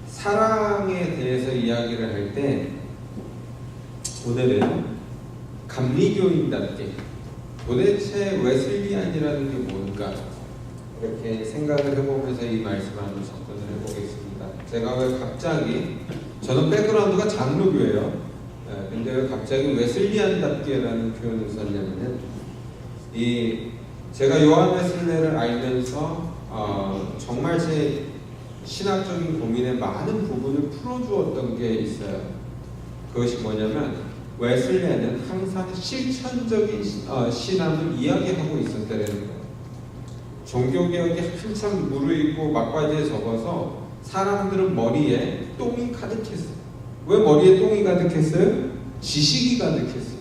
사랑에 대해서 이야기를 할 때 오늘은 감리교인답게 도대체 웨슬리안이라는 게 뭔가 이렇게 생각을 해보면서 이 말씀을 한번 접근을 해보겠습니다. 제가 왜 갑자기, 저는 백그라운드가 장로교예요. 근데 왜 갑자기 웨슬리안답게라는 표현을 썼냐면은, 제가 요한 웨슬레를 알면서 정말 제 신학적인 고민의 많은 부분을 풀어주었던 게 있어요. 그것이 뭐냐면, 웨슬레는 항상 실천적인 신앙을 이야기하고 있었다는 거예요. 종교개혁이 한참 무르익고 막바지에 접어서 사람들은 머리에 똥이 가득했어요. 왜 머리에 똥이 가득했어요? 지식이 가득했어요.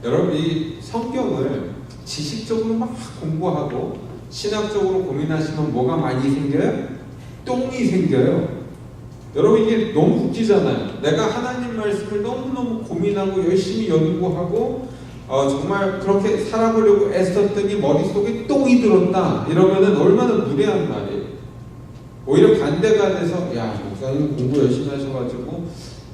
여러분, 이 성경을 지식적으로 막 공부하고 신학적으로 고민하시면 뭐가 많이 생겨요? 똥이 생겨요. 여러분, 이게 너무 웃기잖아요. 내가 하나님 말씀을 너무너무 고민하고 열심히 연구하고 정말 그렇게 살아보려고 애썼더니 머릿속에 똥이 들었다 이러면은 얼마나 무례한 말이에요. 오히려 반대가 돼서, 야, 목사님 공부 열심히 하셔가지고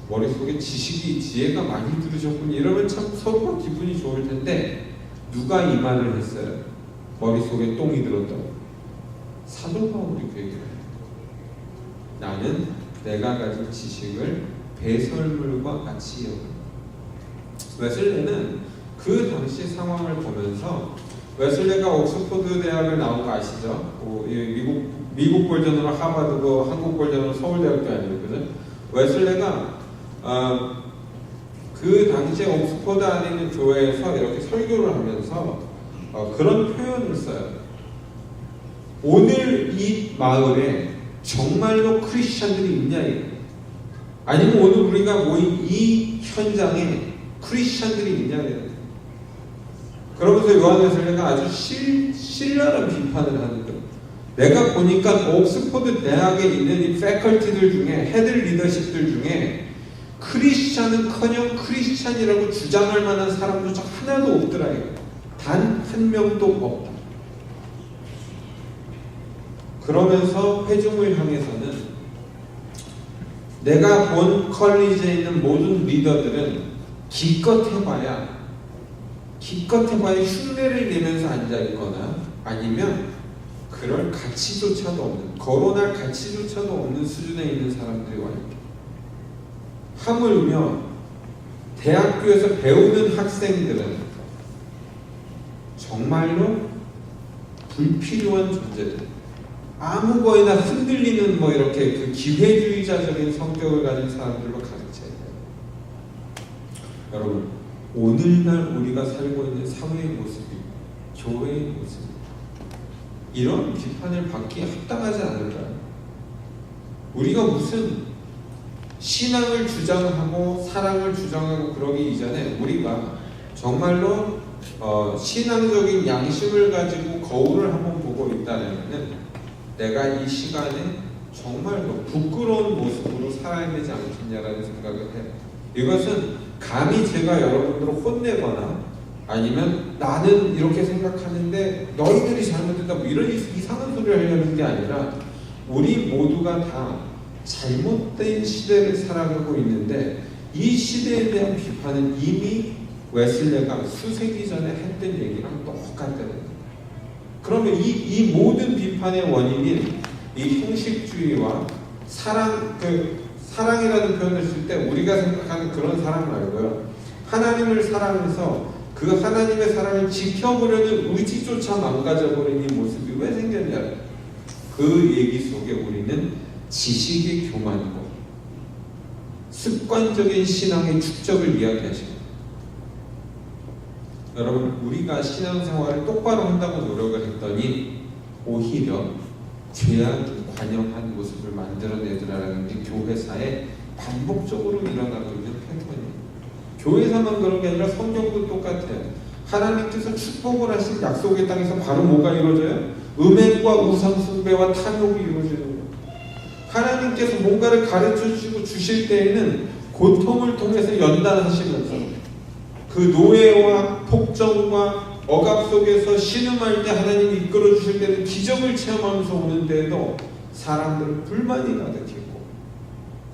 머릿속에 지식이, 지혜가 많이 들으셨군요, 이러면 참 서로가 기분이 좋을 텐데, 누가 이 말을 했어요? 머릿속에 똥이 들었다고. 사도 바울이 그 얘기를 해요. 나는 내가 가진 지식을 배설물과 같이 여긴다. 웨슬레는 그 당시 상황을 보면서, 웨슬레가 옥스퍼드 대학을 나온 거 아시죠? 미국 버전으로 하버드고 한국 버전으로 서울대학도 아니고, 그죠? 웨슬레가 그 당시에 옥스퍼드 안에 있는 교회에서 이렇게 설교를 하면서 그런 표현을 써요. 오늘 이 마을에 정말로 크리스찬들이 있냐, 아니면 오늘 우리가 모인 이 현장에 크리스찬들이 있냐. 그러면서 요한 웨슬레가 아주 신랄한 비판을 하는 거예요. 내가 보니까 옥스퍼드 대학에 있는 이 패컬티들 중에, 헤드 리더십들 중에 크리스찬은커녕 크리스찬이라고 주장할 만한 사람조차 하나도 없더라. 단 한 명도 없다. 그러면서 회중을 향해서는, 내가 본 컬리지에 있는 모든 리더들은 기껏 해봐야 흉내를 내면서 앉아있거나, 아니면 그럴 가치조차도 없는, 거론할 가치조차도 없는 수준에 있는 사람들이 와 있다. 하물며 대학교에서 배우는 학생들은 정말로 불필요한 존재들, 아무 거에나 흔들리는 이렇게 그 기회주의자적인 성격을 가진 사람들로 가득 차 있어요. 여러분, 오늘날 우리가 살고 있는 사회의 모습이, 교회의 모습이 이런 비판을 받기에 합당하지 않을까요? 우리가 무슨 신앙을 주장하고 사랑을 주장하고 그러기 이전에 우리가 정말로 신앙적인 양심을 가지고 거울을 한번 보고 있다면, 내가 이 시간에 정말로 부끄러운 모습으로 살아야 되지 않겠냐라는 생각을 해요. 이것은 감히 제가 여러분들을 혼내거나, 아니면 나는 이렇게 생각하는데 너희들이 잘못했다, 이런 이상한 소리를 하려는 게 아니라, 우리 모두가 다 잘못된 시대를 살아가고 있는데, 이 시대에 대한 비판은 이미 웨슬레가 수세기 전에 했던 얘기랑 똑같다는 거예요. 그러면 이 모든 비판의 원인인 이 형식주의와 사랑이라는 표현을 쓸 때 우리가 생각하는 그런 사랑 말고요, 하나님을 사랑해서 그 하나님의 사랑을 지켜보려는 의지조차 망가져버린 이 모습이 왜 생겼냐, 그 얘기 속에 우리는 지식의 교만이고 습관적인 신앙의 축적을 이야기하십니다. 여러분, 우리가 신앙생활을 똑바로 한다고 노력을 했더니 오히려 죄악이 관영한 모습을 만들어내더라라는 게 교회사에 반복적으로 일어나고 있는 패턴이에요. 교회사만 그런 게 아니라 성경도 똑같아요. 하나님께서 축복을 하신 약속의 땅에서 바로 뭐가 이루어져요? 음행과 우상 숭배와 탐욕이 이루어지는 거예요. 하나님께서 뭔가를 가르쳐 주시고 주실 때에는 고통을 통해서 연단하시면서 그 노예와 폭정과 억압 속에서 신음할 때 하나님이 이끌어 주실 때는 기적을 체험하면서 오는데도 사람들은 불만이 가득했고,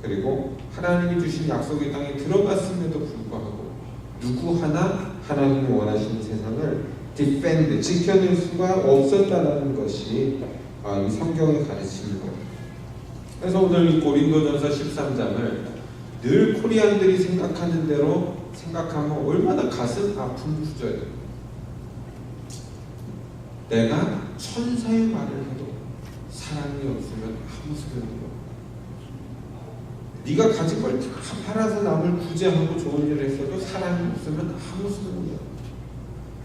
그리고 하나님이 주신 약속의 땅에 들어갔음에도 불구하고 누구 하나 하나님이 원하시는 세상을 디펜드, 지켜낼 수가 없었다는 것이 이 성경의 가르침입니다. 그래서 오늘 이 고린도전서 13장을 늘 코리안들이 생각하는 대로 생각하면 얼마나 가슴 아픈 구절이에요. 내가 천사의 말을 해도 사랑이 없으면 아무 소용이 없다. 네가 가진 걸 다 팔아서 남을 구제하고 좋은 일을 했어도 사랑이 없으면 아무 소용이 없다.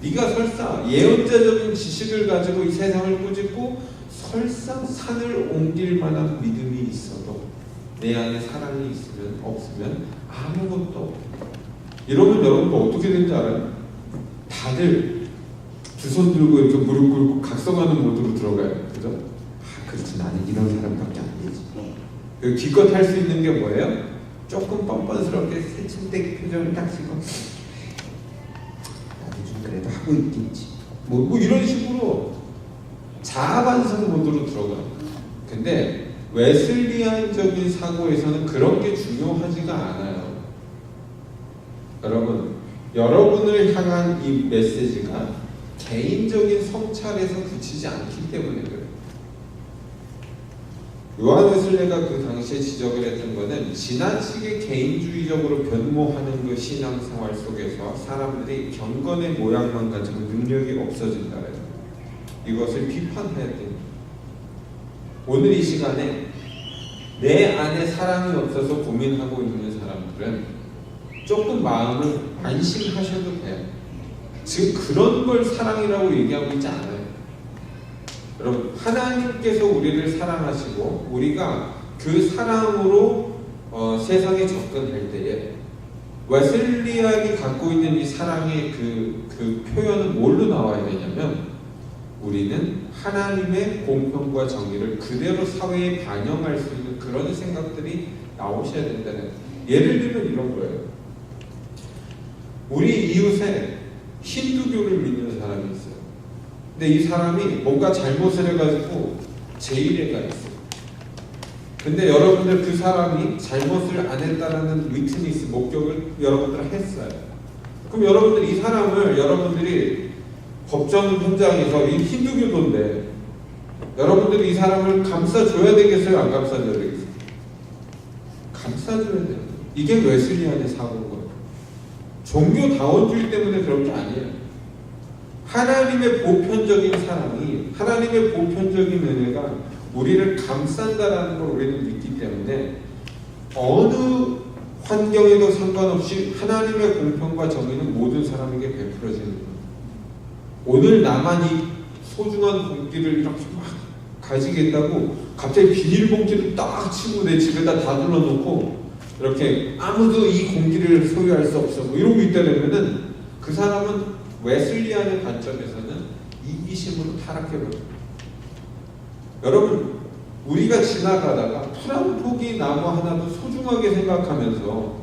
네가 설사 예언자적인 지식을 가지고 이 세상을 꾸짖고 설사 산을 옮길 만한 믿음이 있어도 내 안에 사랑이 있으면 없으면 아무것도 없다. 이러면 여러분 어떻게 되는지 알아요? 다들 두 손 들고 이렇게 무릎 꿇고 각성하는 모드로 들어가요. 그죠? 그렇지, 나는 이런 사람밖에 안 되지. 기껏 할 수 있는 게 뭐예요? 조금 뻔뻔스럽게 새침대기 표정을 딱 지고 나도 좀 그래도 하고 있겠지. 뭐 이런 식으로 자아반성 모드로 들어가요. 근데 웨슬리안적인 사고에서는 그런 게 중요하지가 않아요. 여러분, 여러분을 향한 이 메시지가 개인적인 성찰에서 그치지 않기 때문에 그래요. 요한 웨슬레가 그 당시에 지적을 했던 것은 지나치게 개인주의적으로 변모하는 그 신앙생활 속에서 사람들이 경건의 모양만 가지고 능력이 없어진다는 이것을 비판해야 됩니다. 오늘 이 시간에 내 안에 사랑이 없어서 고민하고 있는 사람들은 조금 마음을 안심하셔도 돼요. 지금 그런 걸 사랑이라고 얘기하고 있지 않아요. 여러분, 하나님께서 우리를 사랑하시고 우리가 그 사랑으로 세상에 접근할 때에 웨슬리안이 갖고 있는 이 사랑의 그 표현은 뭘로 나와야 되냐면 우리는 하나님의 공평과 정의를 그대로 사회에 반영할 수 있는 그런 생각들이 나오셔야 된다는, 예를 들면 이런 거예요. 우리 이웃에 힌두교를 믿는 사람이 있어요. 근데 이 사람이 뭔가 잘못을 해가지고 제일에 가 있어요. 근데 여러분들 그 사람이 잘못을 안 했다라는 위트니스 목격을 여러분들 했어요. 그럼 여러분들 이 사람을 여러분들이 법정 현장에서 이 힌두교도인데 여러분들이 이 사람을 감싸줘야 되겠어요? 안 감싸줘야 되겠어요? 감싸줘야 돼요. 이게 웨슬리안의 사고인 거예요. 종교다원주의 때문에 그런 게 아니에요. 하나님의 보편적인 사랑이, 하나님의 보편적인 은혜가 우리를 감싼다라는 걸 우리는 믿기 때문에 어느 환경에도 상관없이 하나님의 공평과 정의는 모든 사람에게 베풀어지는 거예요. 오늘 나만 이 소중한 공기를 이렇게 막 가지겠다고 갑자기 비닐봉지를 딱 치고 내 집에다 다 둘러놓고 이렇게 아무도 이 공기를 소유할 수 없어 뭐 이러고 있다면은 그 사람은 웨슬리안의 관점에서는 이기심으로 타락해버려요. 여러분, 우리가 지나가다가 풀 한 포기 나무 하나도 소중하게 생각하면서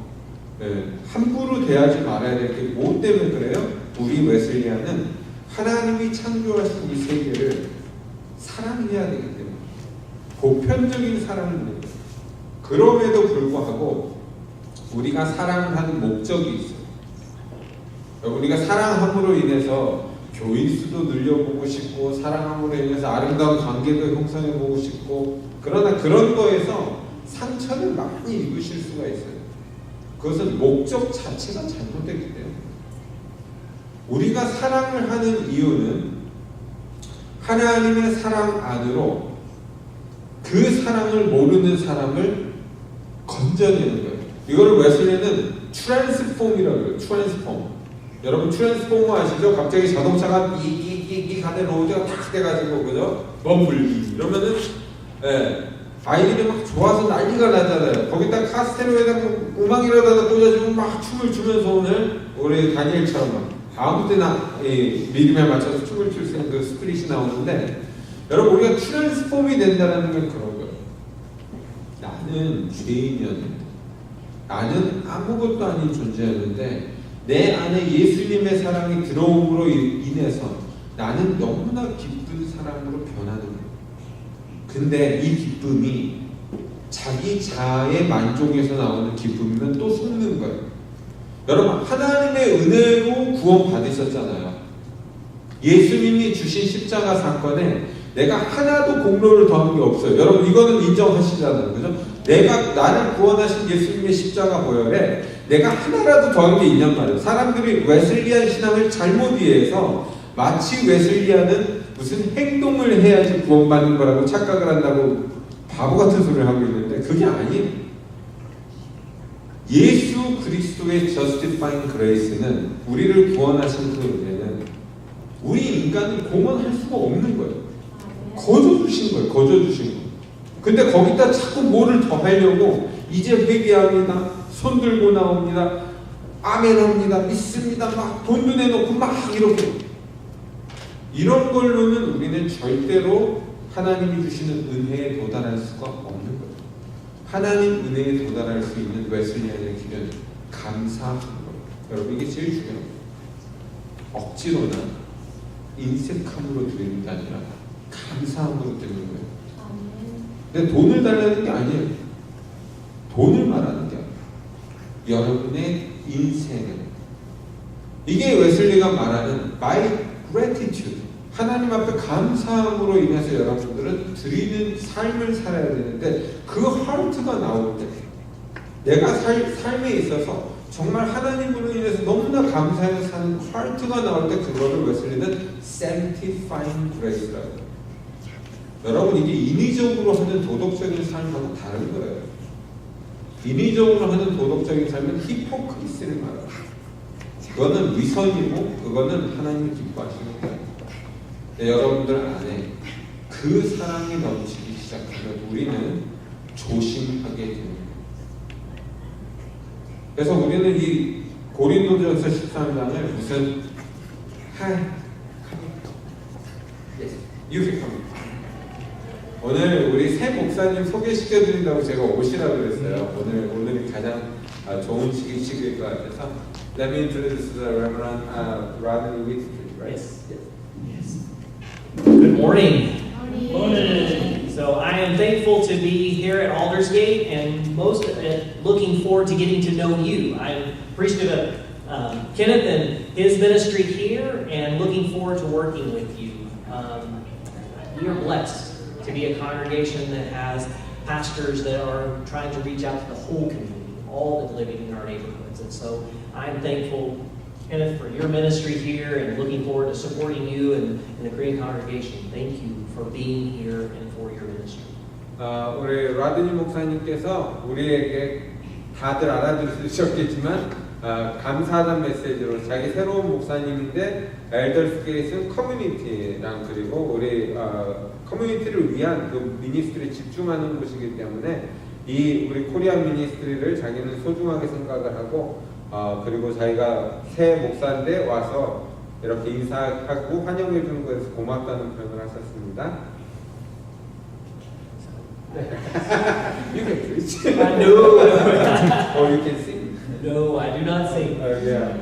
함부로 대하지 말아야 될 게 뭐 때문에 그래요? 우리 웨슬리안은 하나님이 창조하신 이 세계를 사랑해야 되기 때문에 보편적인 사랑을 해요. 그럼에도 불구하고 우리가 사랑을 하는 목적이 있어요. 우리가 사랑함으로 인해서 교인 수도 늘려보고 싶고 사랑함으로 인해서 아름다운 관계도 형성해보고 싶고, 그러나 그런 거에서 상처를 많이 입으실 수가 있어요. 그것은 목적 자체가 잘못되기 때문에. 우리가 사랑을 하는 이유는 하나님의 사랑 안으로 그 사랑을 모르는 사람을 건져내는 거예요. 이거를 웨슬리는 트랜스폼이라고 해요. 트랜스폼. 여러분 트랜스포머 아시죠? 갑자기 자동차가 이 가는 로드가 탁 돼가지고, 그죠? 멈불기 이러면은 아이들이 막 좋아서 난리가 나잖아요. 거기다 카스테레오에다 음악이라도 꽂아주면 막 춤을 추면서 오늘 우리 다니엘처럼 막 아무 때나 리듬에 맞춰서 춤을 출 수 있는 그 스피릿이 나오는데, 여러분 우리가 트랜스폼이 된다는 건 그런 거예요. 나는 죄인이었는데, 나는 아무것도 아닌 존재였는데 내 안에 예수님의 사랑이 들어옴으로 인해서 나는 너무나 기쁜 사람으로 변하는 거예요. 근데 이 기쁨이 자기 자아의 만족에서 나오는 기쁨이면 또 속는 거예요. 여러분, 하나님의 은혜로 구원 받으셨잖아요. 예수님이 주신 십자가 사건에 내가 하나도 공로를 더한 게 없어요. 여러분, 이거는 인정하시잖아요. 그죠? 나를 구원하신 예수님의 십자가 보혈에 내가 하나라도 더한 게 있냔 말이에요. 사람들이 웨슬리안 신앙을 잘못 이해해서 마치 웨슬리안은 무슨 행동을 해야지 구원받는 거라고 착각을 한다고 바보 같은 소리를 하고 있는데 그게 아니에요. 예수 그리스도의 justifying grace는, 우리를 구원하신 그 은혜는 우리 인간은 공헌할 수가 없는 거예요. 거저 주신 거예요. 거저 주신 거예요. 근데 거기다 자꾸 뭐를 더 하려고, 이제 회개합니다, 손 들고 나옵니다, 아멘 합니다, 믿습니다, 막 돈 눈에 놓고 막 이렇게, 이런 걸로는 우리는 절대로 하나님이 주시는 은혜에 도달할 수가 없는 거예요. 하나님 은혜에 도달할 수 있는 웨슬리안의 길은 감사하는 거예요. 여러분, 이게 제일 중요해요. 억지로나 인색함으로 드리는 게 아니라 감사함으로 드리는 거예요. 근데 돈을 달라는 게 아니에요. 돈을 말하는 게 아니에요. 여러분의 인생을, 이게 웨슬리가 말하는 my gratitude, 하나님 앞에 감사함으로 인해서 여러분들은 드리는 삶을 살아야 되는데, 그 하트가 나올 때, 내가 삶에 있어서 정말 하나님으로 인해서 너무나 감사해서 사는 하트가 나올 때, 그거를 웨슬리는 sanctifying grace라고 해요. 여러분, 이게 인위적으로 하는 도덕적인 삶하고 다른 거예요. 인위적으로 하는 도덕적인 삶은 히포크리스를 말해요. 그거는 위선이고, 그거는 하나님이 기뻐하시는 거예요. 여러분들 안에 그 사랑이 넘치기 시작하면 우리는 조심하게 됩니다. 그래서 우리는 이 고린도전서 13장을 무슨 오늘 우리 새 목사님 소개시켜드린다고 제가 오시라고 그랬어요. 오늘이 가장 좋은 시기일 것 같아서. Let me introduce the Reverend Rodney Whitfield, right? Yes. Good morning. Morning. So I am thankful to be here at Aldersgate, and most looking forward to getting to know you. I'm appreciative of Kenneth and his ministry here, and looking forward to working with you. We are blessed to be a congregation that has pastors that are trying to reach out to the whole community, all that's living in our neighborhoods. And so I'm thankful, Kenneth, for your ministry here, and looking forward to supporting you and the Korean congregation. Thank you for being here and for your ministry. 우리 라드니 목사님께서 우리에게 다들 알아들으셨겠지만 감사하다는 메시지로, 자기 새로운 목사님인데 엘더스게이트 커뮤니티랑, 그리고 우리 커뮤니티를 위한 그 미니스트리에 집중하는 곳이기 때문에 이 우리 코리안 미니스트리를 자기는 소중하게 생각을 하고, 그리고 자기가 새 목사인데 와서 이렇게 인사하고 환영해 주는 것에서 고맙다는 표현을 하셨습니다. You can preach. No. Or you can sing. No, I do not sing. Yeah.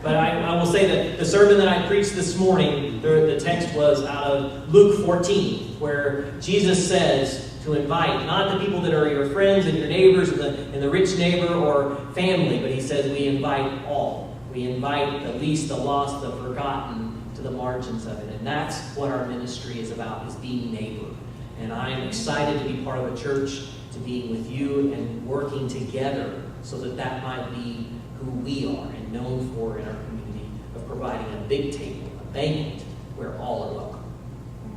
But I will say that the sermon that I preached this morning, the text was out of Luke 14, where Jesus says to invite not the people that are your friends and your neighbors and the rich neighbor or family, but he says we invite all. We invite the least, the lost, the forgotten to the margins of it. And that's what our ministry is about, is being neighbor. And I am excited to be part of a church, to being with you and working together so that might be who we are and known for in our community, of providing a big table, a banquet where all are welcome.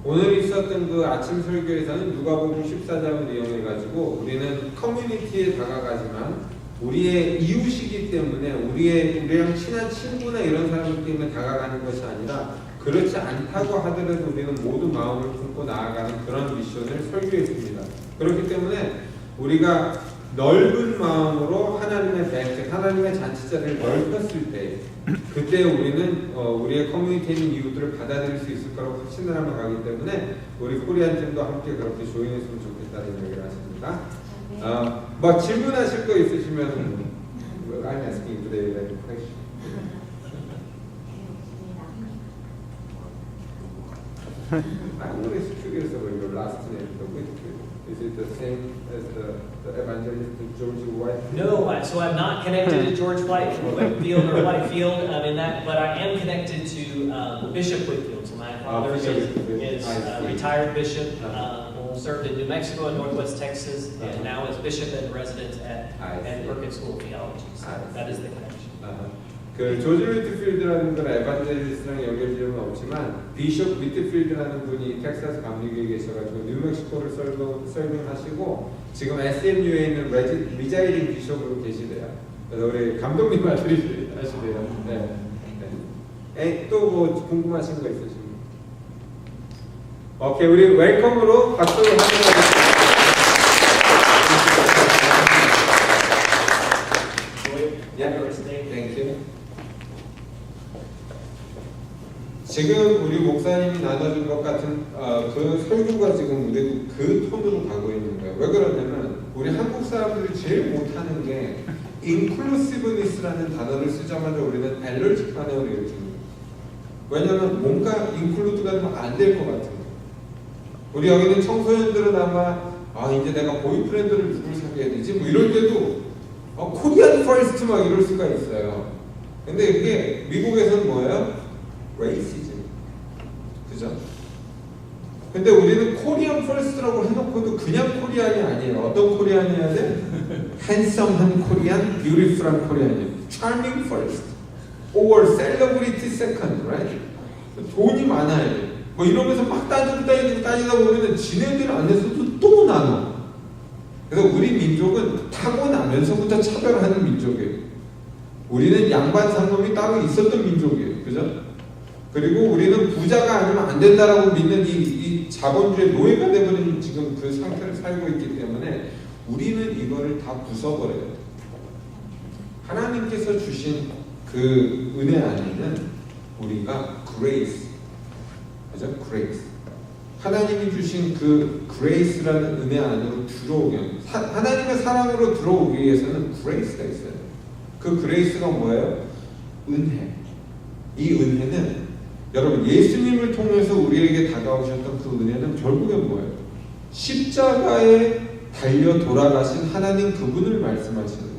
오늘 있었던 그 아침 설교에서는 누가복음 14장을 이용해가지고 우리는 커뮤니티에 다가가지만 우리의 이웃이기 때문에, 우리랑 친한 친구나 이런 사람들 때문에 다가가는 것이 아니라, 그렇지 않다고 하더라도 우리는 모두 마음을 품고 나아가는 그런 미션을 설교했습니다. 그렇기 때문에 우리가 넓은 마음으로 하나님의 뱅크, 하나님의 잔치자를 넓혔을 때, 그때 우리는 우리의 커뮤니티에 있는 이웃들을 받아들일 수 있을 거라고 확신을 하며 가기 때문에 우리 코리안 팀도 함께 그렇게 조인했으면 좋겠다는 얘기를 하십니다. 뭐 질문하실 거 있으시면 I'm asking today that question. I'm always curious about your last name. Is it the same as the evangelist George White? No, so I'm not connected to George Whitefield or Whitefield in that, but I am connected to Bishop Whitfield. So my father is a retired bishop who served in New Mexico and Northwest Texas, and now is bishop and resident at Perkins School of Theology. So that is the connection. 그 조지 위트필드라는 건 에반젤리스트랑 연결점은 없지만 비숍 위트필드라는 분이 텍사스 감리교에 계셔가지고 뉴멕시코를 설명하시고 지금 SMU에 있는 리자이딩 비숍으로 계시대요. 그래서 우리 감독님 아들이 하시대요. 네. 또 뭐 궁금하신 거 있으시면? 오케이, 우리 웰컴으로 박수를 한번 해주세요. Thank you. 지금 우리 목사님이 나눠준 것 같은 그 설교가 지금 우리도 그 톤으로 가고 있는 거예요. 왜 그러냐면 우리 한국 사람들이 제일 못하는 게 inclusiveness라는 단어를 쓰자마자 우리는 알러지 반응을 일으키는 거예요. 왜냐면 뭔가 include가 되면 안 될 것 같은 거예요. 우리 여기는 청소년들은 아마 이제 내가 보이프렌드를 누굴 사귀어야 되지? 뭐 이럴 때도 코리안 퍼스트 막 이럴 수가 있어요. 근데 이게 미국에서는 뭐예요? 레이시즘. 그죠? 근데 우리는 코리안 퍼스트라고 해놓고도 그냥 코리안이 아니에요. 어떤 코리안이어야 돼? 핸섬한 코리안, 뷰티풀한 코리안이에요. charming first or celebrity second, right? 돈이 많아야 돼. 뭐 이러면서 막 따지다 보면은 지네들 안에서도 또 나눠. 그래서 우리 민족은 타고나면서부터 차별하는 민족이에요. 우리는 양반 상놈이 따로 있었던 민족이에요. 그죠? 그리고 우리는 부자가 아니면 안 된다라고 믿는 이 자본주의 노예가 되버린 지금 그 상태를 살고 있기 때문에 우리는 이거를 다 부숴버려야 돼요. 하나님께서 주신 그 은혜 안에는 우리가 grace, 그죠? grace. 하나님이 주신 그 grace라는 은혜 안으로 들어오게 하나님의 사랑으로 들어오기 위해서는 grace가 있어요. 그 grace가 뭐예요? 은혜. 이 은혜는 여러분 예수님을 통해서 우리에게 다가오셨던 그 은혜는 결국엔 뭐예요? 십자가에 달려 돌아가신 하나님 그분을 말씀하시는 거예요.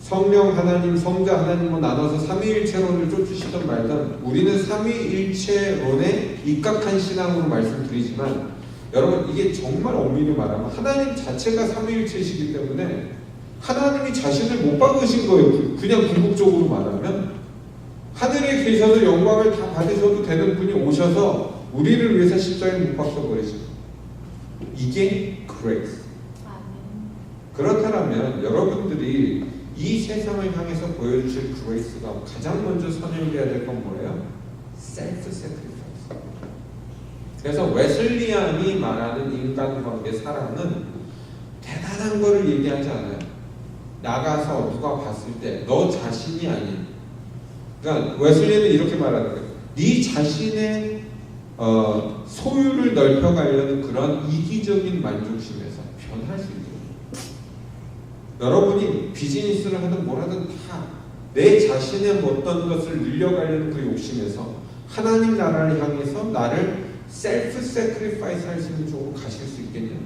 성령 하나님, 성자 하나님으로 나눠서 삼위일체론을 쫓으시던 말든 우리는 삼위일체론에 입각한 신앙으로 말씀드리지만 여러분 이게 정말 엄밀히 말하면 하나님 자체가 삼위일체시기 때문에 하나님이 자신을 못 박으신 거예요. 그냥 궁극적으로 말하면 하늘에 계셔서 영광을 다 받으셔도 되는 분이 오셔서 우리를 위해서 십자가에 못 박혀버리시고 이게 grace. 그렇다면 여러분들이 이 세상을 향해서 보여주실 grace가 가장 먼저 선행돼야 될 건 뭐예요? self-sacrifice. 그래서 웨슬리안이 말하는 인간관계 사랑은 대단한 거를 얘기하지 않아요. 나가서 누가 봤을 때 너 자신이 아닌 그러니까 웨슬리는 이렇게 말하는 거예요. 네 자신의 소유를 넓혀가려는 그런 이기적인 만족심에서 변할 수 있도록 여러분이 비즈니스를 하든 뭘 하든 다 내 자신의 어떤 것을 늘려가려는 그 욕심에서 하나님 나라를 향해서 나를 셀프 세크리파이스 할 수 있는 쪽으로 가실 수 있겠냐.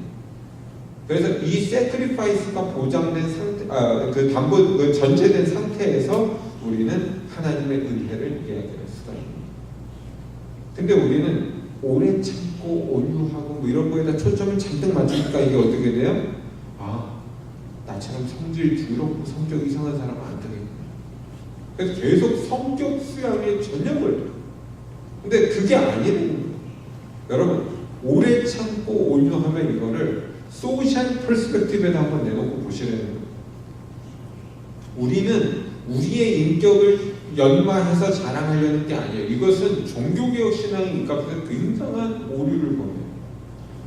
그래서 이 세크리파이스가 보장된 상태, 그 전제된 상태에서 우리는 하나님의 은혜를 이야기할 수가 있습니다. 근데 우리는 오래 참고 온유하고 뭐 이런 거에다 초점을 잔뜩 맞추니까 이게 어떻게 돼요? 나처럼 성질 더럽고 성격 이상한 사람은 안 되겠구나. 그래서 계속 성격 수양에 전념을 해요. 근데 그게 아니라는 거예요. 여러분 오래 참고 온유하면 이거를 소셜 퍼스펙티브에다 한번 내놓고 보시라는 거예요. 우리는 우리의 인격을 연마해서 자랑하려는 게 아니에요. 이것은 종교개혁 신앙이 입각해서 굉장한 오류를 보내요.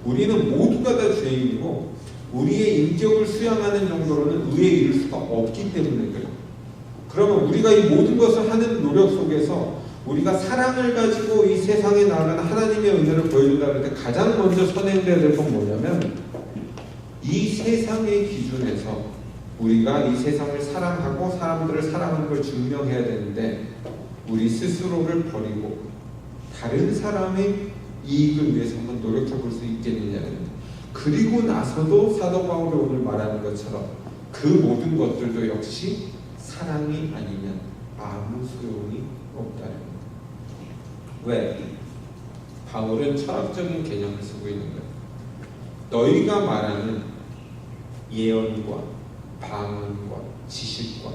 우리는 모두가 다 죄인이고 우리의 인격을 수양하는 정도로는 의에 이를 수가 없기 때문에 그래요. 그러면 우리가 이 모든 것을 하는 노력 속에서 우리가 사랑을 가지고 이 세상에 나아가는 하나님의 은혜를 보여준다 할 때 가장 먼저 선행돼야 될 건 뭐냐면 이 세상의 기준에서 우리가 이 세상을 사랑하고 사람들을 사랑하는 걸 증명해야 되는데 우리 스스로를 버리고 다른 사람의 이익을 위해서 한번 노력해 볼 수 있겠느냐는 그리고 나서도 사도 바울이 오늘 말하는 것처럼 그 모든 것들도 역시 사랑이 아니면 아무 소용이 없다는 거예요. 왜? 바울은 철학적인 개념을 쓰고 있는 거예요. 너희가 말하는 예언과 방언과 지식과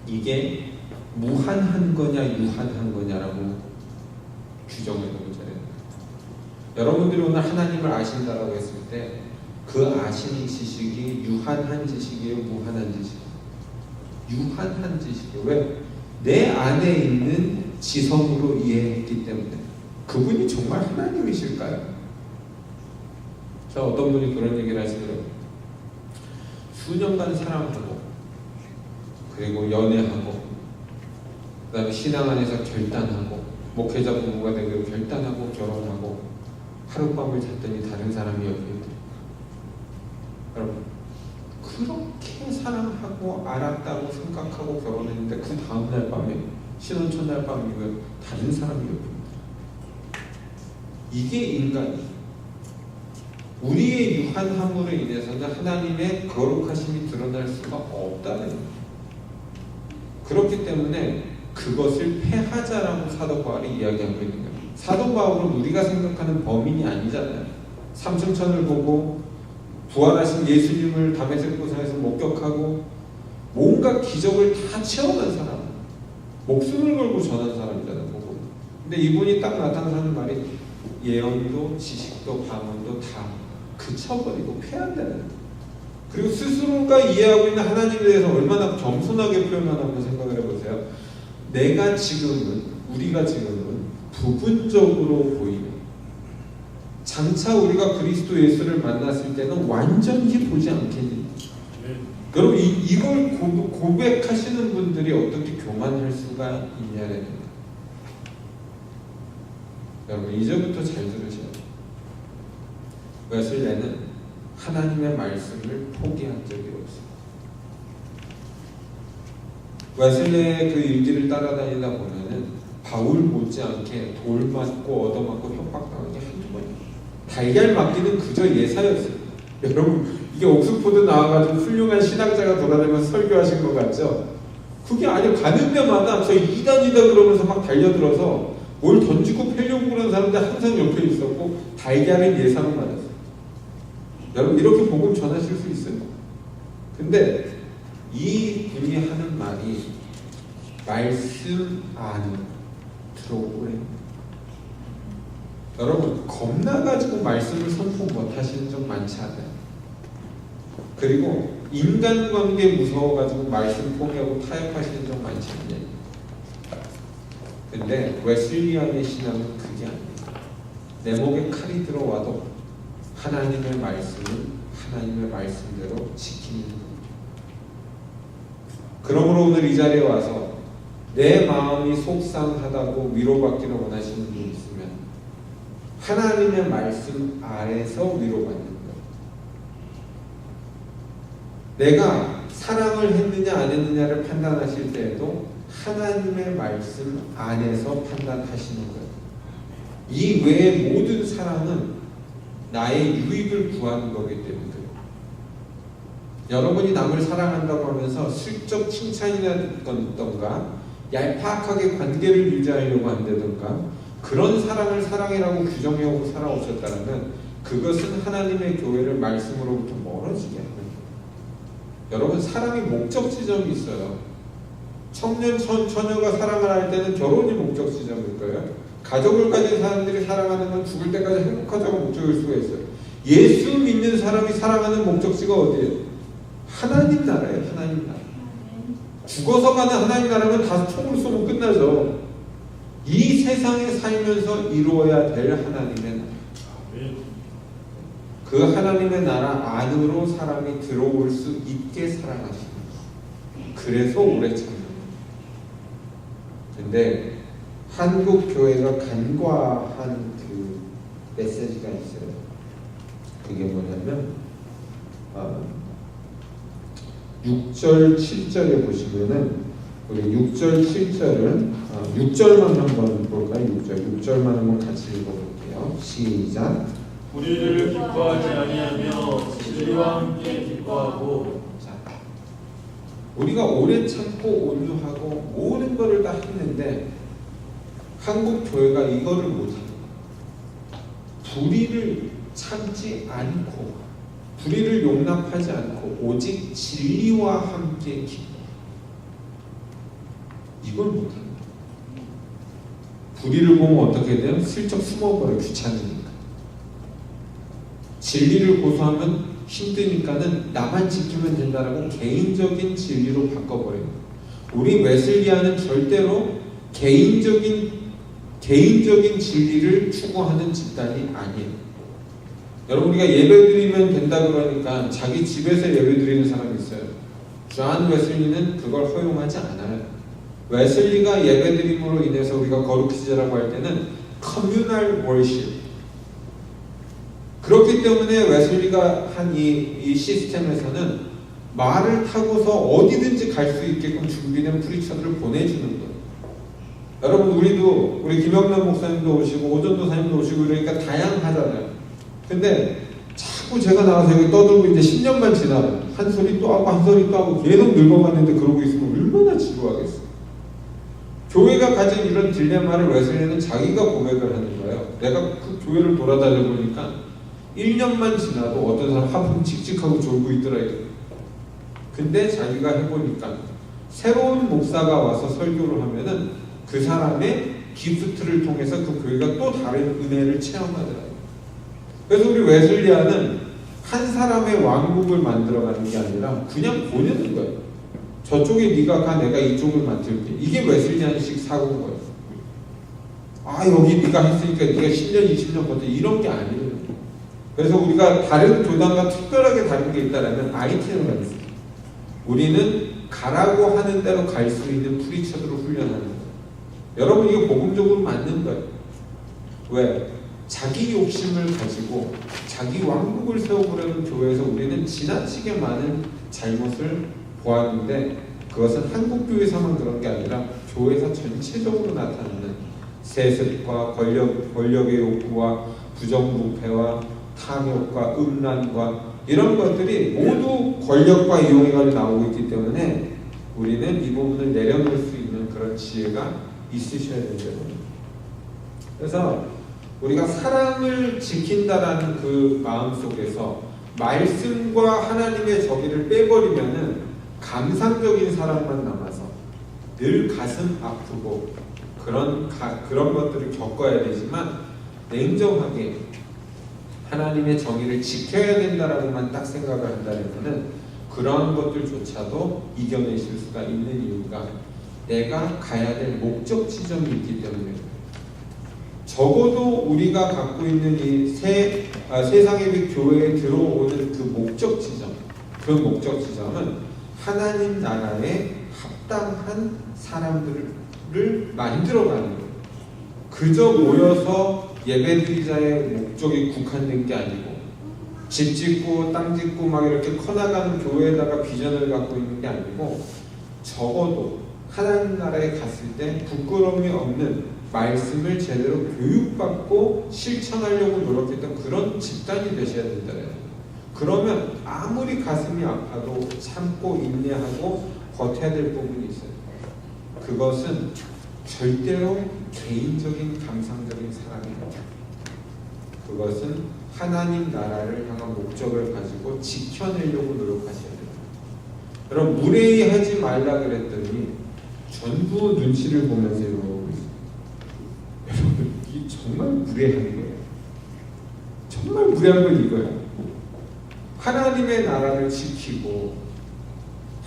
이게 무한한 거냐 유한한 거냐라고 규정해 놓자. 여러분들이 오늘 하나님을 아신다라고 했을 때 그 아시는 지식이 유한한 지식이에요, 무한한 지식이에요? 유한한 지식이에요. 왜? 내 안에 있는 지성으로 이해했기 때문에. 그분이 정말 하나님이실까요? 자, 어떤 분이 그런 얘기를 하시더라고요. 수년간 사랑하고 그리고 연애하고 그 다음에 신앙 안에서 결단하고 목회자 부부가 되기로 결단하고 결혼하고 하룻밤을 잤더니 다른 사람이 옆에 있더라고요. 여러분, 그렇게 사랑하고 알았다고 생각하고 결혼했는데 그 다음날 밤에 신혼 첫날 밤이면 다른 사람이 옆에 있더라고요. 이게 인간이에요. 우리의 유한함으로 인해서는 하나님의 거룩하심이 드러날 수가 없다는 거예요. 그렇기 때문에 그것을 폐하자라고 사도 바울이 이야기하고 있는 거예요. 사도 바울은 우리가 생각하는 범인이 아니잖아요. 삼층천을 보고 부활하신 예수님을 다메섹 도상에서 목격하고 뭔가 기적을 다 체험한 사람, 목숨을 걸고 전한 사람이잖아요. 보고. 근데 이분이 딱 나타나는 말이 예언도 지식도 방언도 다 그쳐버리고 폐한다는 거예요. 그리고 스스로가 이해하고 있는 하나님에 대해서 얼마나 겸손하게 표현하나 한번 생각을 해보세요. 내가 지금은, 우리가 지금은 부분적으로 보이는, 장차 우리가 그리스도 예수를 만났을 때는 완전히 보지 않겠니? 여러분, 이걸 고백하시는 분들이 어떻게 교만할 수가 있냐는 거예요. 여러분, 이제부터 잘 들으셔야 돼요. 웨슬레는 하나님의 말씀을 포기한 적이 없어요. 웨슬레의 그 일기를 따라다니다 보면은 바울 못지않게 돌 맞고 얻어맞고 협박당한 게 한두 번이에요. 달걀 맞기는 그저 예사였어요. 여러분, 이게 옥스포드 나와가지고 훌륭한 신학자가 돌아다니면서 설교하신 것 같죠? 그게 아니고 가는 데마다 저 이단이다 그러면서 막 달려들어서 뭘 던지고 패려고 그러는 사람들 항상 옆에 있었고 달걀은 예사로 맞았어요. 여러분, 이렇게 복음 전하실 수 있어요. 근데 이 분이 하는 말이 말씀 안으로 들어오래. 여러분, 겁나가지고 말씀을 선포 못하시는 적 많지 않아요? 그리고 인간관계 무서워가지고 말씀 포기하고 타협하시는 적 많지 않나요? 근데 웨슬리안의 신앙은 그게 아니에요. 내 목에 칼이 들어와도 하나님의 말씀은 하나님의 말씀대로 지키는 겁니다. 그러므로 오늘 이 자리에 와서 내 마음이 속상하다고 위로받기를 원하시는 분이 있으면 하나님의 말씀 아래서 위로받는 거예요. 내가 사랑을 했느냐 안 했느냐를 판단하실 때에도 하나님의 말씀 안에서 판단하시는 거예요. 이 외의 모든 사랑은 나의 유익을 구하는 거기 때문에 그래요. 여러분이 남을 사랑한다고 하면서 슬쩍 칭찬이나 듣던가 얄팍하게 관계를 유지하려고 한다던가 그런 사랑을 사랑이라고 규정해오고 살아오셨다면 그것은 하나님의 교회를 말씀으로부터 멀어지게 하는 거예요. 여러분, 사랑의 목적 지점이 있어요. 청년, 처녀가 사랑을 할 때는 결혼이 목적 지점일 거예요. 가족을 가진 사람들이 사랑하는 건 죽을 때까지 행복하자고 목적일 수가 있어요. 예수 믿는 사람이 사랑하는 목적지가 어디예요? 하나님 나라예요. 하나님 나라. 죽어서 가는 하나님 나라면 다 총을 쏘면 끝나죠. 이 세상에 살면서 이루어야 될 하나님의 나라. 그 하나님의 나라 안으로 사람이 들어올 수 있게 사랑하시는 거예요. 그래서 오래 참는 거예요. 근데 한국 교회가 간과한 그 메시지가 있어요. 그게 뭐냐면 6절 7절에 보시면은 우리 6절 7절은 6절만 한번 볼까요? 6절만 한번 같이 읽어볼게요. 시작. 우리를 기뻐하지 아니하며 진리와 함께 기뻐하고. 자, 우리가 오래 참고 온유하고 모든 것을 다 했는데 한국 교회가 이거를 못해요. 불의를 참지 않고 불의를 용납하지 않고 오직 진리와 함께 기뻐. 이걸 못합니다. 불의를 보면 어떻게 돼요? 슬쩍 숨어버려. 귀찮으니까. 진리를 고소하면 힘드니까는 나만 지키면 된다라고 개인적인 진리로 바꿔버려요. 우리 웨슬리안은 절대로 개인적인 진리를 추구하는 집단이 아니에요. 여러분, 우리가 예배드리면 된다 그러니까 자기 집에서 예배드리는 사람이 있어요. 존 웨슬리는 그걸 허용하지 않아요. 웨슬리가 예배드림으로 인해서 우리가 거룩지제라고 할 때는 커뮤널 월십. 그렇기 때문에 웨슬리가 한 이 시스템에서는 말을 타고서 어디든지 갈 수 있게끔 준비된 프리처들을 보내주는 거예요. 여러분, 우리 김영란 목사님도 오시고 오전도사님도 오시고 그러니까 다양하잖아요. 근데 자꾸 제가 나가서 여기 떠들고 이제 10년만 지나요. 한 소리 또 하고 한 소리 또 하고 계속 늙어갔는데 그러고 있으면 얼마나 지루하겠어요. 교회가 가진 이런 딜레마를 웨슬리는 자기가 고백을 하는 거예요. 내가 그 교회를 돌아다녀 보니까 1년만 지나도 어떤 사람 하품 칙칙하고 졸고 있더라고요. 근데 자기가 해보니까 새로운 목사가 와서 설교를 하면은 그 사람의 기프트를 통해서 그 교회가 또 다른 은혜를 체험하더라고요. 그래서 우리 웨슬리안은 한 사람의 왕국을 만들어가는 게 아니라 그냥 보내는 거예요. 저쪽에 네가 가, 내가 이쪽을 맡을게. 이게 웨슬리안식 사고인 거예요. 아, 여기 네가 했으니까 네가 10년, 20년 버텨. 이런 게 아니에요. 그래서 우리가 다른 교단과 특별하게 다른 게 있다면 아이템을 하겠습니다. 우리는 가라고 하는 대로 갈 수 있는 프리처들을 훈련하는 거예요. 여러분, 이게 복음적으로 맞는 거예요. 왜? 자기 욕심을 가지고 자기 왕국을 세워보려는 교회에서 우리는 지나치게 많은 잘못을 보았는데, 그것은 한국교회에서만 그런 게 아니라 교회에서 전체적으로 나타나는 세습과 권력의 욕구와 부정부패와 탐욕과 음란과 이런 것들이 모두 권력과 이용해가지고 나오고 있기 때문에 우리는 이 부분을 내려놓을 수 있는 그런 지혜가 있으셔야 된다는 거예요. 그래서 우리가 사랑을 지킨다라는 그 마음 속에서 말씀과 하나님의 저기를 빼버리면은 감상적인 사랑만 남아서 늘 가슴 아프고 그런 것들을 겪어야 되지만, 냉정하게 하나님의 정의를 지켜야 된다라고만 딱 생각을 한다면은 그러한 것들조차도 이겨내실 수가 있는 이유가 내가 가야 될 목적 지점이 있기 때문에, 적어도 우리가 갖고 있는 이 세상의 빛 교회에 들어오는 그 목적 지점은 하나님 나라에 합당한 사람들을 만들어가는 거예요. 그저 모여서 예배드리자의 목적이 국한된 게 아니고 집 짓고 땅 짓고 막 이렇게 커나가는 교회에다가 비전을 갖고 있는 게 아니고, 적어도 하나님 나라에 갔을 때 부끄러움이 없는 말씀을 제대로 교육받고 실천하려고 노력했던 그런 집단이 되셔야 된다는. 그러면 아무리 가슴이 아파도 참고 인내하고 버텨야 될 부분이 있어요. 그것은 절대로 개인적인 감상적인 사랑이 아니에요. 그것은 하나님 나라를 향한 목적을 가지고 지켜내려고 노력하셔야 돼요. 여러분, 무례히하지 말라 그랬더니 전부 눈치를 보면서 이러고 있어요. 여러분, 이게 정말 무례한 거예요. 정말 무례한 건 이거예요. 하나님의 나라를 지키고